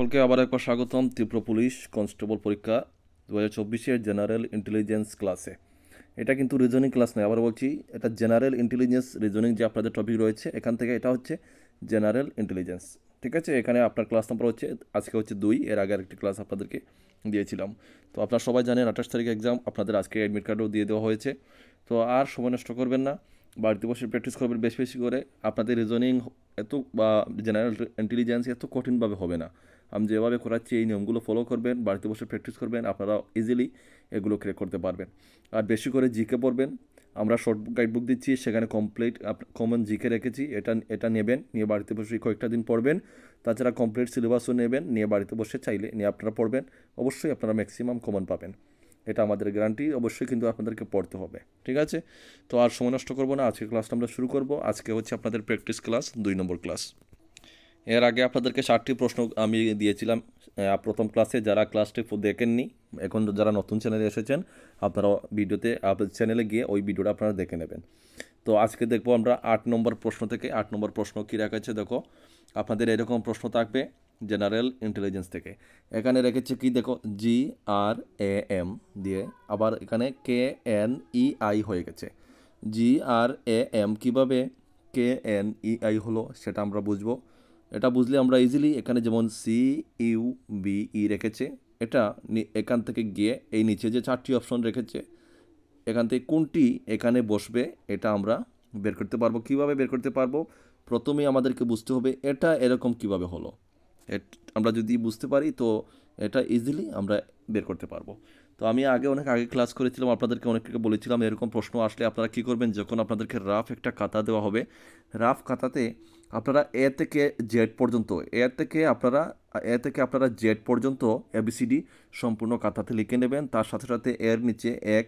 সকলকে আবার একবার স্বাগতম ত্রিপুরা পুলিশ কনস্টেবল পরীক্ষা 2024-এর জেনারেল ইন্টেলিজেন্স ক্লাসে। এটা কিন্তু রিজনিং ক্লাস নয়, আবার বলছি এটা জেনারেল ইন্টেলিজেন্স। রিজনিং যে আপনাদের টপিক রয়েছে এখান থেকে এটা হচ্ছে জেনারেল ইন্টেলিজেন্স। ঠিক আছে, এখানে আপনার ক্লাস নাম্বার হচ্ছে আজকে হচ্ছে 2, এর আগে আরেকটি ক্লাস আপনাদেরকে দিয়েছিলাম। তো আপনারা সবাই জানেন 28 তারিখে এক্সাম, আপনাদের আজকে অ্যাডমিট কার্ডও দিয়ে দেওয়া হয়েছে। তো আর সময় নষ্ট করবেন না, বাড়িতে বসে প্র্যাকটিস করবেন বেশি বেশি করে। আপনাদের রিজনিং এত বা জেনারেল ইন্টেলিজেন্স এত কঠিনভাবে হবে না। আমি যেভাবে করাচ্ছি এই নিয়মগুলো ফলো করবেন, বাড়িতে বসে প্র্যাকটিস করবেন, আপনারা ইজিলি এগুলো ক্লিয়ার করতে পারবেন। আর বেশি করে জিকে পড়বেন। আমরা শর্ট গাইড বুক দিচ্ছি, সেখানে কমপ্লিট কমন জিকে রেখেছি, এটা নেবেন, নিয়ে বাড়িতে বসে কয়েকটা দিন পড়বেন। তাছাড়া কমপ্লিট সিলেবাসও নেবেন, নিয়ে বাড়িতে বসে চাইলে নিয়ে আপনারা পড়বেন। অবশ্যই আপনারা ম্যাক্সিমাম কমন পাবেন, এটা আমাদের গ্যারান্টি। অবশ্যই কিন্তু আপনাদেরকে পড়তে হবে, ঠিক আছে? তো আর সময় নষ্ট করবো না, আজকে ক্লাসটা আমরা শুরু করব। আজকে হচ্ছে আপনাদের প্র্যাকটিস ক্লাস 2 নম্বর ক্লাস। এর আগে আপনাদেরকে 7টি প্রশ্ন আমি দিয়েছিলাম প্রথম ক্লাসে। যারা ক্লাসটি দেখেননি, এখন যারা নতুন চ্যানেলে এসেছেন, আপনারা ভিডিওতে চ্যানেলে গিয়ে ওই ভিডিওটা আপনারা দেখে নেবেন। তো আজকে দেখবো আমরা 8 নম্বর প্রশ্ন থেকে। 8 নম্বর প্রশ্ন কী রেখেছে দেখো, আপনাদের এরকম প্রশ্ন থাকবে জেনারেল ইন্টেলিজেন্স থেকে। এখানে রেখেছে কি দেখো, GRAM দিয়ে, আবার এখানে KNEI হয়ে গেছে। GRAM কীভাবে KNEI হলো সেটা আমরা বুঝবো। এটা বুঝলে আমরা ইজিলি, এখানে যেমন CUBE রেখেছে, এটা এখান থেকে গিয়ে এই নিচে যে 4টি অপশন রেখেছে, এখান থেকে কোনটি এখানে বসবে এটা আমরা বের করতে পারবো। কিভাবে বের করতে পারবো? প্রথমেই আমাদেরকে বুঝতে হবে এটা এরকম কিভাবে হলো। আমরা যদি বুঝতে পারি তো এটা ইজিলি আমরা বের করতে পারবো। তো আমি অনেক আগে ক্লাস করেছিলাম, আপনাদেরকে অনেককে বলেছিলাম এরকম প্রশ্ন আসলে আপনারা কী করবেন, যখন আপনাদেরকে রাফ একটা খাতা দেওয়া হবে, রাফ খাতাতে আপনারা এ থেকে জেড পর্যন্ত, এ থেকে আপনারা জেড পর্যন্ত ABCD সম্পূর্ণ খাতাতে লিখে নেবেন। তার সাথে সাথে এর নিচে 1,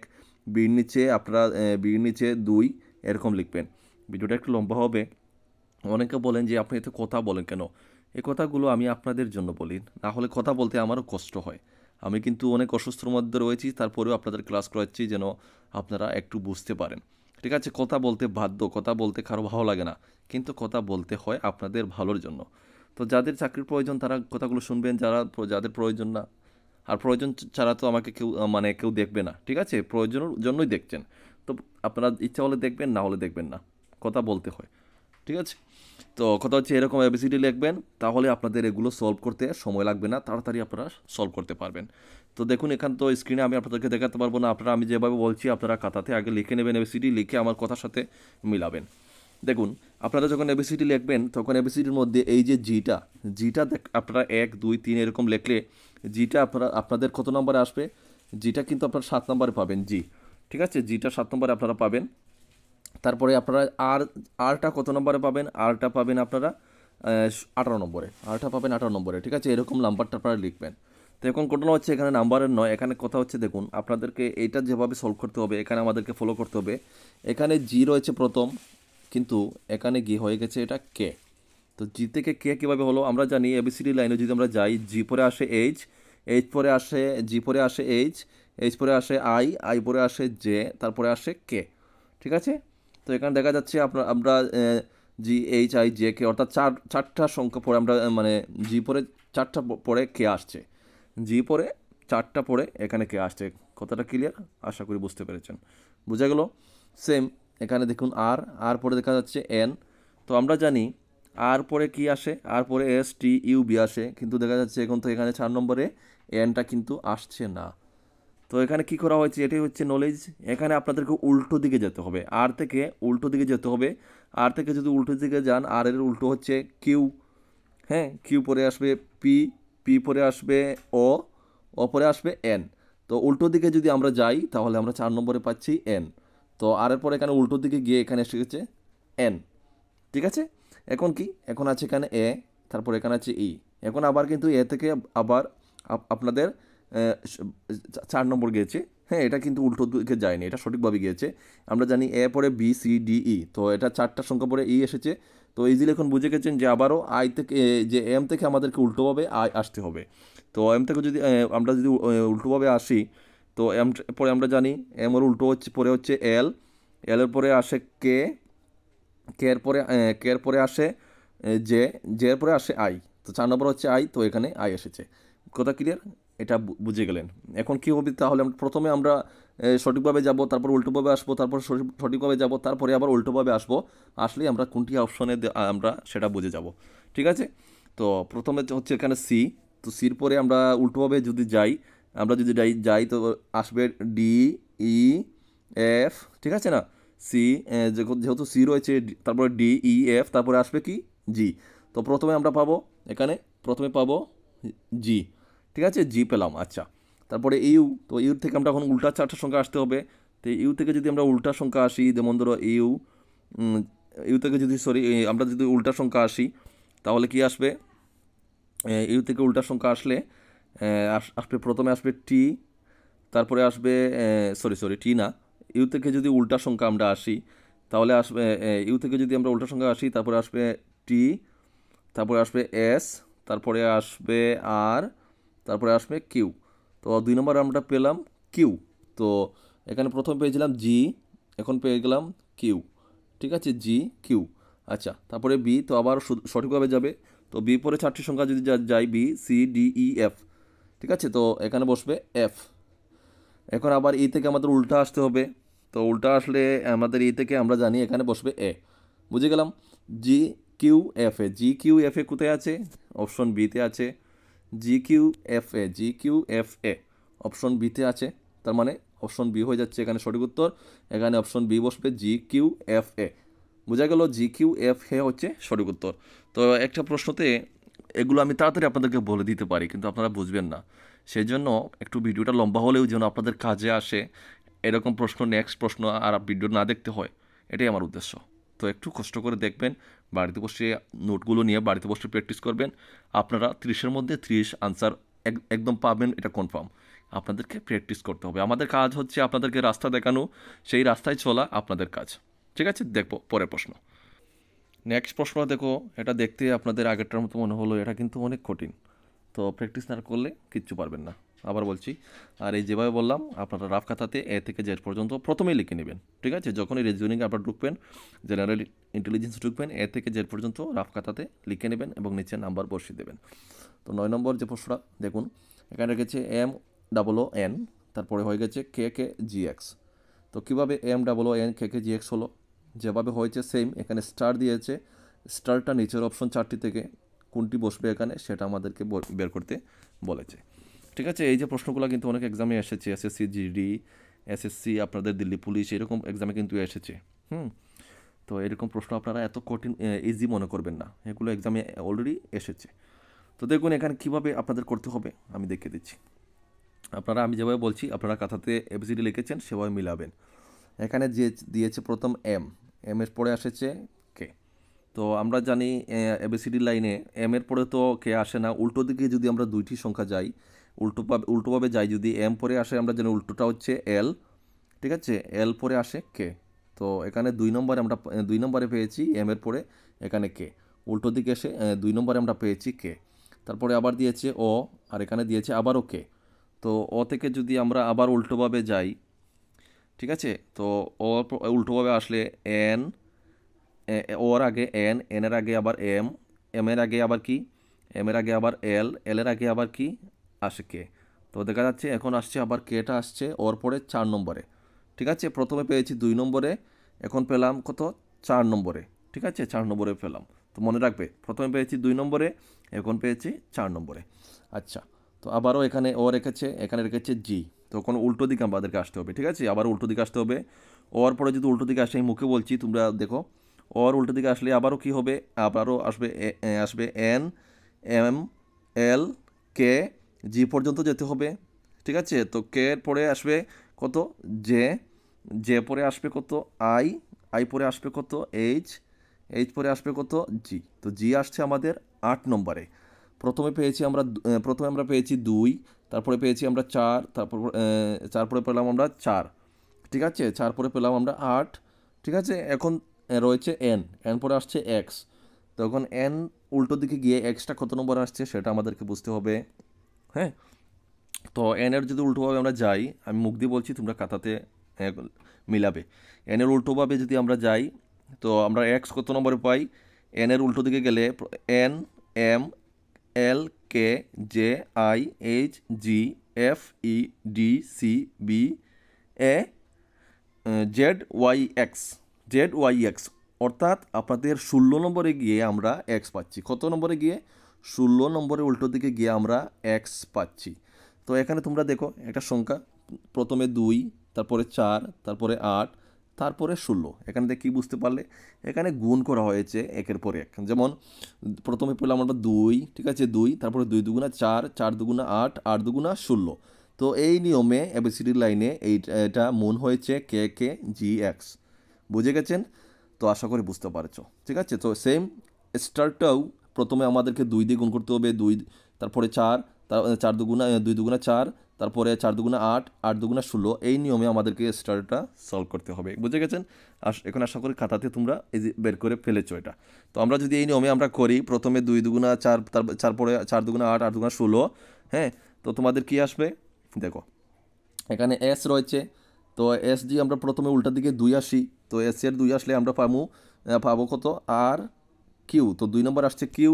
বির নিচে আপনারা বির নিচে 2 এরকম লিখবেন। ভিডিওটা একটু লম্বা হবে। অনেকে বলেন যে আপনি এত কথা বলেন কেন? এই কথাগুলো আমি আপনাদের জন্য বলি, না হলে কথা বলতে আমারও কষ্ট হয়। আমি কিন্তু অনেক অসুস্থর মধ্যে রয়েছি, তারপরেও আপনাদের ক্লাস করাচ্ছি যেন আপনারা একটু বুঝতে পারেন। ঠিক আছে, কথা বলতে বাধ্য, কথা বলতে কারো ভালো লাগে না, কিন্তু কথা বলতে হয় আপনাদের ভালোর জন্য। তো যাদের চাকরির প্রয়োজন তারা কথাগুলো শুনবেন, যাদের প্রয়োজন না, আর প্রয়োজন ছাড়া তো আমাকে কেউ দেখবে না। ঠিক আছে, প্রয়োজনের জন্যই দেখছেন। তো আপনারা ইচ্ছা হলে দেখবেন, না হলে দেখবেন না, কথা বলতে হয়। ঠিক আছে, তো কথা হচ্ছে এরকম ABCD লিখবেন, তাহলে আপনাদের এগুলো সলভ করতে সময় লাগবে না, তাড়াতাড়ি আপনারা সলভ করতে পারবেন। তো দেখুন, এখান তো স্ক্রিনে আমি আপনাদেরকে দেখাতে পারবো না, আমি যেভাবে বলছি আপনারা খাতাতে আগে লিখে নেবেন, ABCD লিখে আমার কথার সাথে মিলাবেন। দেখুন, আপনারা যখন ABCD লিখবেন তখন ABCDর মধ্যে এই যে জিটা আপনারা 1, 2, 3 এরকম লিখলে জিটা আপনাদের কত নম্বরে আসবে? জিটা কিন্তু আপনারা 7 নম্বরে পাবেন, ঠিক আছে, জিটা 7 নম্বরে আপনারা পাবেন। তারপরে আপনারা আরটা কত নম্বরে পাবেন? আরটা পাবেন আপনারা 18 নম্বরে, আরটা পাবেন 18 নম্বরে। ঠিক আছে, এরকম নাম্বারটা আপনারা লিখবেন। তো এখন ঘটনা হচ্ছে এখানে নাম্বারের নয়, এখানে কথা হচ্ছে, দেখুন আপনাদেরকে এইটা যেভাবে সলভ করতে হবে এখানে আমাদেরকে ফলো করতে হবে। এখানে জি রয়েছে প্রথম, কিন্তু এখানে গি হয়ে গেছে এটা কে। তো জি থেকে কে কীভাবে হলো? আমরা জানি ABCD লাইনে যদি আমরা যাই, জি পরে আসে এইচ পরে আসে, জি পরে আসে এইচ পরে আসে আই পরে আসে জে, তারপরে আসে কে। ঠিক আছে, তো এখানে দেখা যাচ্ছে আমরা GHI JK অর্থাৎ চারটা সংখ্যা পরে আমরা জি পরে 4টা পরে কে আসছে, জি পরে 4টা পরে এখানে কে আসছে। কথাটা ক্লিয়ার? আশা করি বুঝতে পেরেছেন। বুঝা গেল? সেম এখানে দেখুন আর পরে দেখা যাচ্ছে এন। তো আমরা জানি আর পরে কি আসে, আর পরে STUB আসে, কিন্তু দেখা যাচ্ছে এখন তো এখানে 4 নম্বরে এনটা কিন্তু আসছে না। তো এখানে কি করা হয়েছে, এটাই হচ্ছে নলেজ। এখানে আপনাদেরকে উল্টো দিকে যেতে হবে, আর থেকে উল্টো দিকে যেতে হবে। আর থেকে যদি উল্টো দিকে যান, আর এর উল্টো হচ্ছে কিউ। হ্যাঁ, কিউ পরে আসবে পি, পি পরে আসবে ও পরে আসবে এন। তো উল্টো দিকে যদি আমরা যাই তাহলে আমরা 4 নম্বরে পাচ্ছি এন। তো আর এর পরে এখানে উল্টো দিকে গিয়ে এখানে এসে গেছে এন। ঠিক আছে, এখন কি, এখন আছে এখানে এ, তারপর এখানে আছে ই। এখন আবার কিন্তু এ থেকে আবার আপনাদের 4 নম্বর গিয়েছে। হ্যাঁ, এটা কিন্তু উল্টো দিকে যায়নি, এটা সঠিকভাবে গিয়েছে। আমরা জানি এ পরে BCDE, তো এটা 4টা সংখ্যা পরে ই এসেছে। তো ইজিলি এখন বুঝে গেছেন যে আবারও আই থেকে যে এম থেকে আমাদেরকে উল্টোভাবে আই আসতে হবে। তো এম থেকে যদি আমরা যদি উল্টোভাবে আসি, তো এম পরে আমরা জানি এম এর উল্টো পরে হচ্ছে এল, এর পরে আসে কে, কে এর পরে আসে জে, জে এর পরে আসে আই। তো 4 নম্বর হচ্ছে আই, তো এখানে আই এসেছে। কথা ক্লিয়ার? এটা বুঝে গেলেন। এখন কী হবে তাহলে? প্রথমে আমরা সঠিকভাবে যাব, তারপর উল্টোভাবে আসবো, তারপর সঠিকভাবে যাব, তারপরে আবার উল্টোভাবে আসবো। আসলেই আমরা কোনটি অপশনে আমরা সেটা বুঝে যাব। ঠিক আছে? তো প্রথমে হচ্ছে এখানে সি। তো সির পরে আমরা উল্টোভাবে যদি যাই, আমরা যদি যাই তো আসবে ডি, ই, এফ। ঠিক আছে না? সি, যেহেতু সি রয়েছে, তারপরে ডি, ই, এফ, তারপরে আসবে কি জি। তো প্রথমে আমরা পাবো এখানে, প্রথমে পাবো জি। ঠিক আছে, জি পেলাম। আচ্ছা, তারপরে ইউ। তো ইউ থেকে আমরা এখন উল্টা 4টা সংখ্যা আসতে হবে। তো ইউ থেকে যদি আমরা উল্টা সংখ্যা আসি, যেমন ধরো ইউ, ইউ থেকে যদি আমরা যদি উল্টা সংখ্যা আসি, তাহলে কি আসবে? ইউ থেকে উল্টা সংখ্যা আসলে আসবে, প্রথমে আসবে টি, তারপরে আসবে টি না, ইউ থেকে যদি উল্টা সংখ্যা আমরা আসি, তাহলে আসবে ইউ থেকে যদি আমরা উল্টা সংখ্যা আসি, তারপরে আসবে টি, তারপরে আসবে এস, তারপরে আসবে আর, তারপরে আসবে কিউ। তো 2 নম্বর আমরা পেলাম কিউ। তো এখানে প্রথমে পেয়েছিলাম জি, এখন পেয়ে গেলাম কিউ। ঠিক আছে, জি কিউ। আচ্ছা, তারপরে বি। তো আবার সঠিকভাবে যাবে। তো বি পরে 4টি সংখ্যা যদি যাই, বি, সি, ডি, ই, এফ। ঠিক আছে, তো এখানে বসবে এফ। এখন আবার ই থেকে আমাদের উল্টা আসতে হবে। তো উল্টা আসলে আমাদের ই থেকে আমরা জানি এখানে বসবে এ। বুঝে গেলাম? G Q F A. G Q F A কোথায় আছে? অপশন বিতে আছে। G Q F A, G Q F A option বিতে আছে। তার মানে অপশন বি হয়ে যাচ্ছে এখানে সঠিক উত্তর। এখানে অপশন বি বসবে, জি কিউ এফ এ। বোঝা গেল? জি কিউ এফ এ হচ্ছে সঠিক উত্তর। তো একটা প্রশ্নতে এগুলো আমি তাড়াতাড়ি আপনাদেরকে বলে দিতে পারি, কিন্তু আপনারা বুঝবেন না। সেই জন্য একটু ভিডিওটা লম্বা হলেও যেন আপনাদের কাজে আসে, এরকম প্রশ্ন, নেক্সট প্রশ্ন আর ভিডিও না দেখতে হয়, এটাই আমার উদ্দেশ্য। তো একটু কষ্ট করে দেখবেন, বাড়িতে বসে নোটগুলো নিয়ে বাড়িতে বসে প্র্যাকটিস করবেন। আপনারা 30-এর মধ্যে 30 আনসার একদম পাবেন, এটা কনফার্ম। আপনাদেরকে প্র্যাকটিস করতে হবে। আমাদের কাজ হচ্ছে আপনাদেরকে রাস্তা দেখানো, সেই রাস্তায় চলা আপনাদের কাজ। ঠিক আছে, দেখবো পরের প্রশ্ন। নেক্সট প্রশ্ন দেখো, এটা দেখতে আপনাদের আগেরটার মতো মনে হলো, এটা কিন্তু অনেক কঠিন। তো প্র্যাকটিস না করলে কিচ্ছু পারবেন না। আবার বলছি, আর এই যেভাবে বললাম, আপনারা রাফ খাতাতে এ থেকে জেড পর্যন্ত প্রথমেই লিখে নেবেন। ঠিক আছে, যখনই রিজনিংয়ে আপনারা ঢুকবেন, জেনারেল ইন্টেলিজেন্স ঢুকবেন, এ থেকে জেড পর্যন্ত রাফ খাতাতে লিখে নেবেন এবং নিচে নাম্বার বসিয়ে দেবেন। তো 9 নম্বর যে প্রশ্নটা দেখুন, এখানে রেখেছে এম ডাবল ও এন, তারপরে হয়ে গেছে কে কে জি এক্স। তো কীভাবে M double O N K K G X হলো? যেভাবে হয়েছে সেম, এখানে স্টার দিয়েছে, স্টারটা নিচের অপশন 4টি থেকে কোনটি বসবে এখানে সেটা আমাদেরকে বের করতে বলেছে। ঠিক আছে, এই যে প্রশ্নগুলো কিন্তু অনেক এক্সামে এসেছে, এসএসসি জিডি, এসএসসি, আপনাদের দিল্লি পুলিশ, এরকম এক্সামে কিন্তু এসেছে। তো এরকম প্রশ্ন আপনারা এত কঠিন ইজি মনে করবেন না, এগুলো এক্সামে অলরেডি এসেছে। তো দেখুন এখানে কীভাবে আপনাদের করতে হবে আমি দেখিয়ে দিচ্ছি। আপনারা, আমি যেভাবে বলছি, আপনারা খাতাতে এবিসিডি লিখেছেন সেভাবে মিলাবেন। এখানে যে দিয়েছে প্রথম এম, এম এর পরে এসেছে কে। তো আমরা জানি এবিসিডি লাইনে এম এর পরে তো কে আসে না, উল্টো দিকে যদি আমরা 2টি সংখ্যা যাই, উল্টোভাবে যাই, যদি এম পরে আসে আমরা জানি উল্টোটা হচ্ছে এল। ঠিক আছে, এল পরে আসে কে। তো এখানে 2 নম্বরে আমরা 2 নম্বরে পেয়েছি এম এর পরে এখানে কে। উল্টো দিকে এসে 2 নম্বরে আমরা পেয়েছি কে। তারপরে আবার দিয়েছে ও, আর এখানে দিয়েছে আবারও কে। তো ও থেকে যদি আমরা আবার উল্টোভাবে যাই, ঠিক আছে, তো ও উল্টোভাবে আসলে এন, ওর আগে এন, এনের আগে আবার এম, এম এর আগে আবার কি, এম এর আগে আবার এল, এল এর আগে আবার কি আসে কে। তো দেখা যাচ্ছে এখন আসছে আবার কেটা আসছে ওর পরে 4 নম্বরে। ঠিক আছে, প্রথমে পেয়েছি 2 নম্বরে, এখন পেলাম কত? 4 নম্বরে। ঠিক আছে, 4 নম্বরে পেলাম। তো মনে রাখবে, প্রথমে পেয়েছি 2 নম্বরে, এখন পেয়েছি 4 নম্বরে। আচ্ছা, তো আবারও এখানে ও রেখেছে, এখানে রেখেছে জি। তো কোনো উল্টো দিকে আমাদেরকে আসতে হবে। ঠিক আছে, আবার উল্টো দিকে আসতে হবে। ওর পরে যদি উল্টো দিকে আসে, আমি মুখে বলছি, তোমরা দেখো, ওর উল্টো দিকে আসলে আবারও কি হবে? আবারও আসবে আসবে এন, এম, এল, কে, জি পর্যন্ত যেতে হবে। ঠিক আছে, তো কে এর পরে আসবে কত? জে, জে পরে আসবে কত? আই, আই পরে আসবে কত? এইচ, এইচ পরে আসবে কত? জি। তো জি আসছে আমাদের 8 নম্বরে। প্রথমে আমরা পেয়েছি 2, তারপরে পেয়েছি আমরা 4, তারপর 4 পরে পেলাম আমরা 4। ঠিক আছে, 4 পরে পেলাম আমরা 8। ঠিক আছে, এখন রয়েছে এন, এন পরে আসছে এক্স। তখন এন উল্টো দিকে গিয়ে এক্সটা কত নম্বর আসছে সেটা আমাদেরকে বুঝতে হবে। হ্যাঁ, তো এন এর যদি উল্টোভাবে আমরা যাই, আমি মুখ দিয়ে বলছি, তোমরা খাতাতে মিলাবে। এন এর উল্টোভাবে যদি আমরা যাই, তো আমরা এক্স কত নম্বরে পাই? এন এর উল্টো দিকে গেলে এন, এম, LKJIHGFEDCBA ZYX অর্থাৎ আপনাদের 16 নম্বরে গিয়ে আমরা এক্স পাচ্ছি। কত নম্বরে গিয়ে? 16 নম্বরে উল্টো দিকে গিয়ে আমরা এক্স পাচ্ছি। তো এখানে তোমরা দেখো একটা সংখ্যা, প্রথমে 2, তারপরে 4, তারপরে 8, তারপরে 16। এখানে দেখে কী বুঝতে পারলে? এখানে গুণ করা হয়েছে একের পর এক। যেমন প্রথমে পেলাম আমরা 2, ঠিক আছে, 2, তারপরে 2 দুগুণা 4, 4 দুগুণা 8, 8 দুগুণা 16। তো এই নিয়মে এবিসিডি লাইনে এটা মন হয়েছে KKGX। বুঝে গেছেন? তো আশা করি বুঝতে পারছো, ঠিক আছে। তো সেম স্টারটাও প্রথমে আমাদেরকে 2 দিয়ে গুণ করতে হবে, 2, তারপরে 4, 4 দুগুণা 2 দুগুণা 4, তারপরে 4 দুগুণা 8, 8 দুগুণা 16। এই নিয়মে আমাদেরকে স্টারটা সলভ করতে হবে। বুঝে গেছেন? এখন আশা করি খাতাতে তোমরা এই যে বের করে ফেলেছো এটা। তো আমরা যদি এই নিয়মে আমরা করি, প্রথমে 2 দুগুণা 4, তারপরে 4 দুগুণা 8, 8 দুগুণা 16, হ্যাঁ, তো তোমাদের কি আসবে দেখো। এখানে এস রয়েছে, তো এস দিয়ে আমরা প্রথমে উল্টার দিকে 2 আসি, তো এস এর 2 আসলে আমরা পাবো কত? আর কিউ। তো 2 নম্বর আসছে কিউ,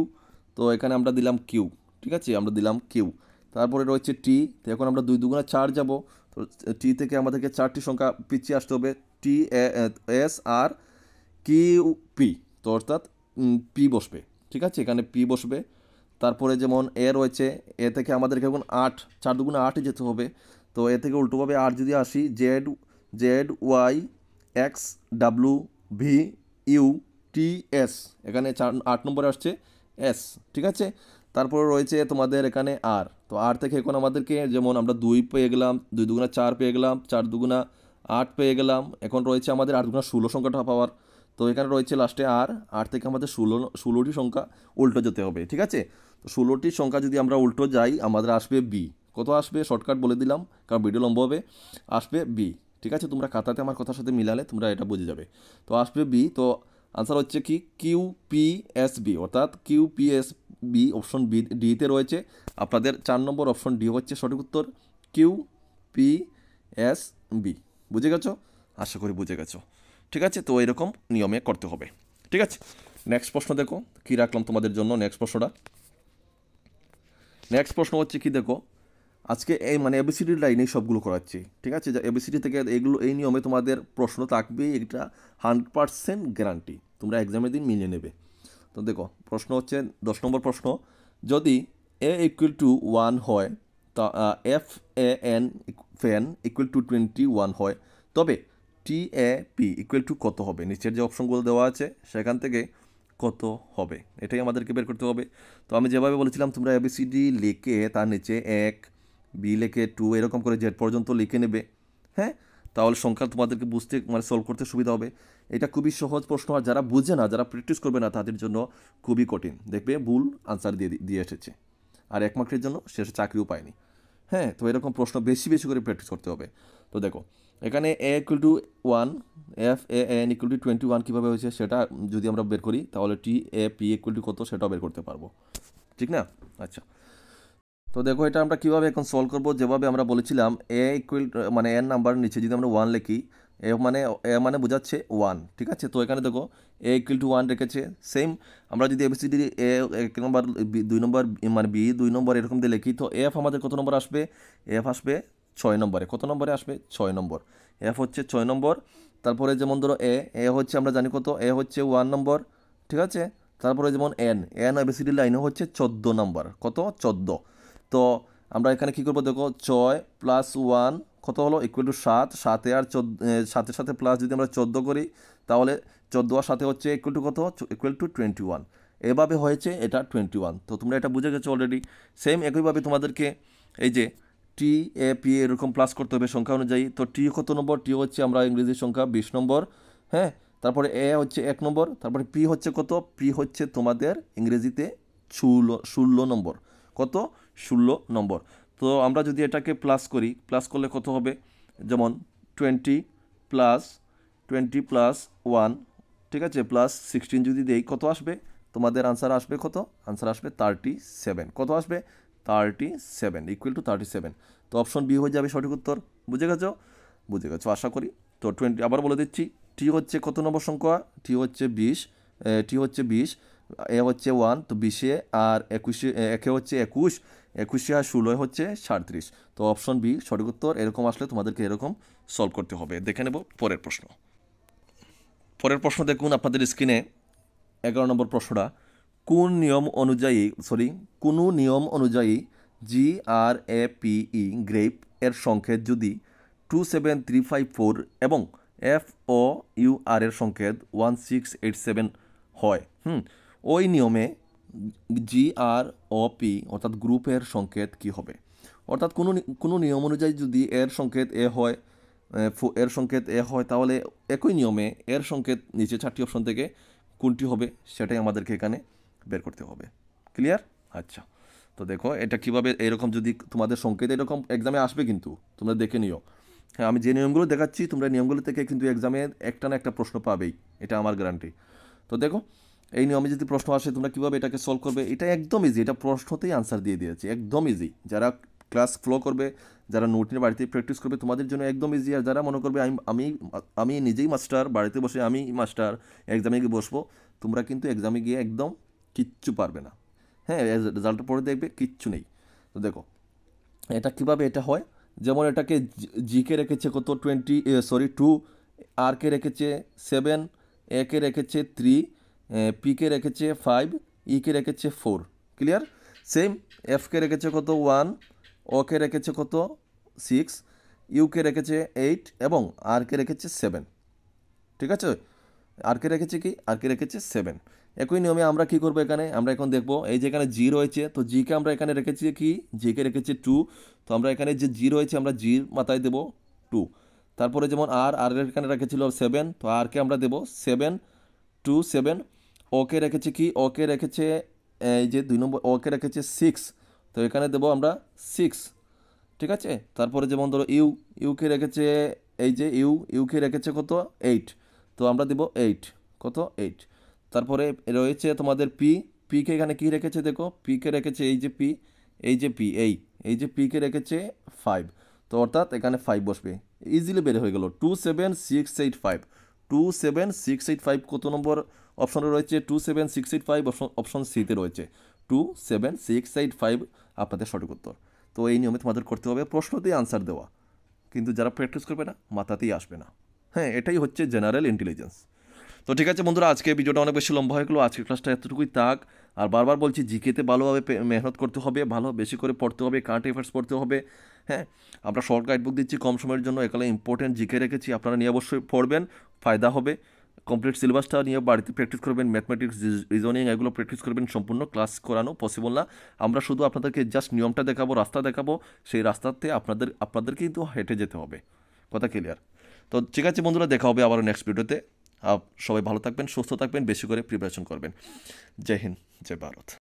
তো এখানে আমরা দিলাম কিউ, ঠিক আছে, আমরা দিলাম কিউ। তারপরে রয়েছে টি, তো এখন আমরা 2 দুগুণা 4 যাব, তো টি থেকে আমাদেরকে 4টি সংখ্যা পিছিয়ে আসতে হবে, টি এস আর কিউ পি, তো অর্থাৎ পি বসবে, ঠিক আছে, এখানে পি বসবে। তারপরে যেমন এ রয়েছে, এ থেকে আমাদেরকে এখন 8, 4 দুগুণা 8 যেতে হবে, তো এ থেকে উল্টোভাবে 8 যদি আসি, ZYXWVUTS, এখানে 8 নম্বরে আসছে এস, ঠিক আছে। তারপরে রয়েছে তোমাদের এখানে আর, তো আর থেকে এখন আমাদেরকে যেমন আমরা 2 পেয়ে গেলাম, 2 দুগুণা 4 পেয়ে গেলাম, 4 দুগুণা 8 পেয়ে গেলাম। এখন রয়েছে আমাদের 8 দুগুণা 16 সংখ্যাটা পাওয়ার, তো এখানে রয়েছে লাস্টে আর থেকে আমাদের 16টি সংখ্যা উল্টো যেতে হবে, ঠিক আছে। তো 16টি সংখ্যা যদি আমরা উল্টো যাই, আমাদের আসবে বি। কত আসবে? শর্টকাট বলে দিলাম, কারণ ভিডিও লম্বা হবে। আসবে বি, ঠিক আছে। তোমরা খাতাতে আমার কথার সাথে মিলালে তোমরা এটা বুঝে যাবে। তো আসবে বি। তো আনসার হচ্ছে কি? QPSB, অর্থাৎ QPSB অপশন ডিতে রয়েছে। আপনাদের 4 নম্বর অপশন ডি হচ্ছে সঠিক উত্তর, QPSB। বুঝে গেছো? আশা করি বুঝে গেছো, ঠিক আছে। তো এরকম নিয়মে করতে হবে, ঠিক আছে। নেক্সট প্রশ্ন দেখো কী রাখলাম তোমাদের জন্য। নেক্সট প্রশ্ন হচ্ছে কি দেখো, আজকে এই এবিসিডি লাইনে সবগুলো করাচ্ছি, ঠিক আছে। যে এবিসিডি থেকে এইগুলো এই নিয়মে তোমাদের প্রশ্ন থাকবেই, এটা 100% গ্যারান্টি, তোমরা এক্সামের দিন মিলিয়ে নেবে। তো দেখো প্রশ্ন হচ্ছে 10 নম্বর প্রশ্ন, যদি a ইকুয়াল টু 1 হয়, তা FAN ইকুয়াল টু 21 হয়, তবে TAP ইকুয়াল টু কত হবে? নিচের যে অপশনগুলো দেওয়া আছে সেখান থেকে কত হবে, এটাই আমাদেরকে বের করতে হবে। তো আমি যেভাবে বলেছিলাম, তোমরা ABCD লিখে তার নিচে 1, বি লিখে 2, এরকম করে জেড পর্যন্ত লিখে নেবে, হ্যাঁ। তাহলে সংখ্যা তোমাদেরকে বুঝতে সলভ করতে সুবিধা হবে। এটা খুবই সহজ প্রশ্ন, আর যারা বুঝে না, যারা প্র্যাকটিস করবে না, তাদের জন্য খুবই কঠিন। দেখবে ভুল আনসার দিয়ে এসেছে, আর 1 মার্কের জন্য শেষে চাকরিও পায়নি, হ্যাঁ। তো এরকম প্রশ্ন বেশি বেশি করে প্র্যাকটিস করতে হবে। তো দেখো এখানে a equal to 1, FAN equal to 21 কীভাবে হয়েছে সেটা যদি আমরা বের করি, তাহলে TAP ইকুয়াল টু কত সেটাও বের করতে পারবো, ঠিক না? আচ্ছা, তো দেখো এটা আমরা কীভাবে এখন সলভ করবো। যেভাবে আমরা বলেছিলাম এ ইকুয়াল এন নাম্বার নিচে যদি আমরা 1 লিখি, এ বোঝাচ্ছে 1, ঠিক আছে। তো এখানে দেখো এ ইকুয়াল টু 1 রেখেছে। সেম আমরা যদি ABCD এ 1 নম্বর, 2 নম্বর, বি 2 নম্বর এরকম দিয়ে লিখি, তো এফ আমাদের কত নম্বর আসবে? এফ আসবে 6 নম্বরে। কত নম্বরে আসবে? 6 নম্বর। এফ হচ্ছে 6 নম্বর। তারপরে যেমন ধরো এ হচ্ছে আমরা জানি কত, এ হচ্ছে 1 নম্বর, ঠিক আছে। তারপরে যেমন এন ABCD লাইনে হচ্ছে 14 নম্বর। কত? 14। তো আমরা এখানে কী করবো দেখো, 6 + 1 কত হলো? Equal to 7। 7 আর 7-এর সাথে প্লাস যদি আমরা 14 করি, তাহলে 14 আর 7 হচ্ছে ইকুয়াল টু কত? Equal to 21। এভাবে হয়েছে এটা 21। তো তোমরা এটা বুঝে গেছো অলরেডি। সেম একইভাবে তোমাদেরকে এই যে TAP এরকম প্লাস করতে হবে সংখ্যা অনুযায়ী। তো টি কত নম্বর? টি হচ্ছে আমরা ইংরেজি সংখ্যা 20 নম্বর, হ্যাঁ। তারপরে এ হচ্ছে 1 নম্বর। তারপরে পি হচ্ছে কত? পি হচ্ছে তোমাদের ইংরেজিতে 16 নম্বর। কত? 16 নম্বর। তো আমরা যদি এটাকে প্লাস করি, প্লাস করলে কত হবে? যেমন 20 + 1, ঠিক আছে, প্লাস 16 যদি দেই, কত আসবে? তোমাদের আনসার আসবে কত? আনসার আসবে 37। কত আসবে? 37 ইকুয়াল টু 37। তো অপশন বি হয়ে যাবে সঠিক উত্তর। বুঝে গেছো? বুঝে গেছো আশা করি। তো 20 আবার বলে দিচ্ছি, টি হচ্ছে কত নম্বর সংখ্যা? টি হচ্ছে 20। এ হচ্ছে 1, তো 20 আর 21, একে হচ্ছে 21, 21 আর 16 হচ্ছে 37। তো অপশন বি সঠিক উত্তর। এরকম আসলে তোমাদেরকে এরকম সলভ করতে হবে। দেখে নেব পরের প্রশ্ন। পরের প্রশ্ন দেখুন আপনাদের স্ক্রিনে 11 নম্বর প্রশ্নটা। কোনো নিয়ম অনুযায়ী GRAPE গ্রেপ এর সংকেত যদি 27354 এবং FOUR এর সংকেত 1687 হয়, ওই নিয়মে GROP অর্থাৎ গ্রুপের সংকেত কি হবে? অর্থাৎ কোনো নিয়ম অনুযায়ী যদি এর সংকেত এ হয়, এর সংকেত এ হয়, তাহলে একই নিয়মে এর সংকেত নিচে 4টি অপশন থেকে কোনটি হবে সেটাই আমাদেরকে এখানে বের করতে হবে। ক্লিয়ার? আচ্ছা, তো দেখো এটা কিভাবে, এরকম যদি তোমাদের সংকেত এরকম এক্সামে আসবে কিন্তু তোমরা দেখে নিও। হ্যাঁ, আমি যে নিয়মগুলো দেখাচ্ছি তোমরা নিয়মগুলো থেকে কিন্তু এক্সামে একটা না একটা প্রশ্ন পাবেই, এটা আমার গ্যারান্টি। তো দেখো এই নিয়মে যদি প্রশ্ন আসে তোমরা কীভাবে এটাকে সলভ করবে, এটা একদম ইজি, এটা প্রশ্নতেই আনসার দিয়ে দিয়েছে, একদম ইজি। যারা ক্লাস ফলো করবে, যারা নোট নিয়ে বাড়িতে প্র্যাকটিস করবে তোমাদের জন্য একদম ইজি। আর যারা মনে করবে আমি আমি নিজেই মাস্টার, বাড়িতে বসে আমি মাস্টার, এক্সামে গিয়ে বসবো, তোমরা কিন্তু এক্সামে গিয়ে একদম কিচ্ছু পারবে না। হ্যাঁ, রেজাল্টের পরে দেখবে কিচ্ছু নেই। তো দেখো এটা কিভাবে এটা হয়, যেমন এটাকে জিকে রেখেছে কত 2, আরকে রেখেছে 7, একে রেখেছে 3, পিকে রেখেছে 5, ইকে রেখেছে 4। ক্লিয়ার? সেম এফকে রেখেছে কত 1, ওকে রেখেছে কত 6, ইউকে রেখেছে 8 এবং আরকে রেখেছে 7। ঠিক আছে? আরকে রেখেছে কি? আরকে রেখেছে 7। একই নিয়মে আমরা কি করবো এখানে, আমরা এখন দেখবো এই যে এখানে জি রয়েছে, তো জিকে আমরা এখানে রেখেছি কি, জিকে রেখেছে 2, তো আমরা এখানে যে জি রয়েছে আমরা জির মাথায় দেবো 2। তারপরে যেমন আর এর এখানে রেখেছিল 7, তো আরকে আমরা দেবো 7, 2, 7। ওকে রেখেছে কি, ওকে রেখেছে এই যে 2 নম্বর, ওকে রেখেছে 6, তো এখানে দেবো আমরা 6। ঠিক আছে? তারপরে যেমন ধরো ইউকে রেখেছে এই যে ইউকে রেখেছে কত 8, তো আমরা দেবো 8, কত 8। তারপরে রয়েছে তোমাদের পিকে এখানে কি রেখেছে দেখো, পিকে রেখেছে এই যে পি, এই যে পি, এই যে পিকে রেখেছে 5, তো অর্থাৎ এখানে 5 বসবে। ইজিলি বের হয়ে গেল 27685। 27685 কত নম্বর অপশনে রয়েছে? 27685 অপশন সিতে রয়েছে। 27685 আপনাদের সঠিক উত্তর। তো এই নিয়মে তোমাদের করতে হবে, প্রশ্নতেই আনসার দেওয়া, কিন্তু যারা প্র্যাকটিস করবে না মাথাতেই আসবে না। হ্যাঁ, এটাই হচ্ছে জেনারেল ইন্টেলিজেন্স। তো ঠিক আছে বন্ধুরা, আজকে ভিডিওটা অনেক বেশি লম্বা হয়ে গেলো, আজকের ক্লাসটা এতটুকুই থাক। আর বারবার বলছি জিকেতে ভালোভাবে মেহনত করতে হবে, ভালো বেশি করে পড়তে হবে, কারেন্ট অ্যাফেয়ার্স পড়তে হবে। হ্যাঁ, আমরা শর্ট গাইড বুক দিচ্ছি কম সময়ের জন্য, এখানে ইম্পর্টেন্ট জিকে রেখেছি, আপনারা নিয়ে অবশ্যই পড়বেন, ফায়দা হবে। কমপ্লিট সিলেবাসটা নিয়ে বাড়িতে প্র্যাকটিস করবেন, ম্যাথমেটিক্স, রিজনিং এগুলো প্র্যাকটিস করবেন। সম্পূর্ণ ক্লাস করানো পসিবল না, আমরা শুধু আপনাদেরকে জাস্ট নিয়মটা দেখাবো, রাস্তা দেখাবো, সেই রাস্তাতে আপনাদের কিন্তু হেঁটে যেতে হবে। কথা ক্লিয়ার? তো ঠিক আছে বন্ধুরা, দেখা হবে আবার নেক্সট ভিডিওতে। সবাই ভালো থাকবেন, সুস্থ থাকবেন, বেশি করে প্রিপারেশন করবেন। জয় হিন্দ, জয় ভারত।